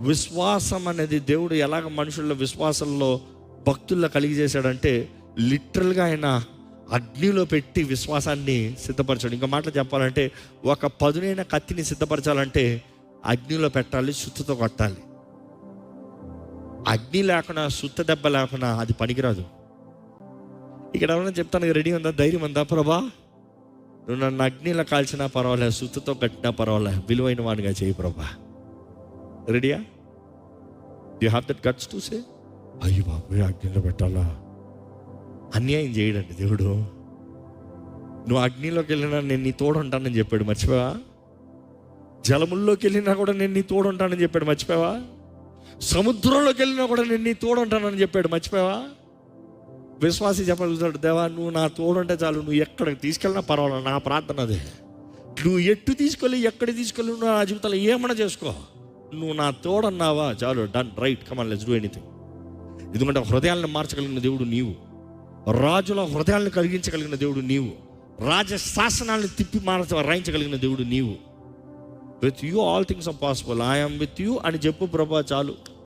విశ్వాసం అనేది దేవుడు ఎలాగ మనుషుల్లో విశ్వాసంలో భక్తుల్లో కలిగజేశాడంటే లిటరల్గా ఆయన అగ్నిలో పెట్టి విశ్వాసాన్ని సిద్ధపరచాడు. ఇంకా మాటలు చెప్పాలంటే ఒక పదునైన కత్తిని సిద్ధపరచాలంటే అగ్నిలో పెట్టాలి, సుత్తతో కొట్టాలి. అగ్ని లేకుండా, సుత్త దెబ్బ లేకుండా అది పనికిరాదు. ఇక్కడ ఎవరైనా చెప్తాను, రెడీ ఉందా, ధైర్యం ఉందా? ప్రభా, నువ్వు నన్ను అగ్నిలో కాల్చినా పర్వాలేదు, సుత్తతో కట్టినా పర్వాలేదు, విలువైన వాడిగా చేయి ప్రభా. రెడీయా? You have that guts to say, అయ్యో బాబు అగ్నిలో పెట్టాలా? అన్యాయం చేయడండి దేవుడు. నువ్వు అగ్నిలోకి వెళ్ళినా నేను నీ తోడు ఉంటానని చెప్పాడు, మర్చిపోవా? జలముల్లోకి వెళ్ళినా కూడా నేను నీ తోడు ఉంటానని చెప్పాడు, మర్చిపోవా? సముద్రంలోకి వెళ్ళినా కూడా నేను నీ తోడు ఉంటానని చెప్పాడు, మర్చిపోవా? విశ్వాసి చెప్పగలుగుతాడు, దేవా నువ్వు నా తోడు ఉంటే చాలు, నువ్వు ఎక్కడికి తీసుకెళ్ళినా పర్వాలేదు, నా ప్రార్థన అదే. నువ్వు ఎట్టు తీసుకెళ్ళి ఎక్కడికి తీసుకెళ్ళి నువ్వు నా జీవితంలో ఏమన్నా చేసుకో, నువ్వు నా తోడు అన్నావా చాలు, done, right, come on let's do anything. ఎందుకంటే హృదయాలను మార్చగలిగిన దేవుడు నీవు, రాజుల హృదయాలను కలిగించగలిగిన దేవుడు నీవు, రాజ శాసనాలను తిప్పి రాయించగలిగిన దేవుడు నీవు. With you all things are possible, I'm with you అని చెప్పు ప్రభా చాలు.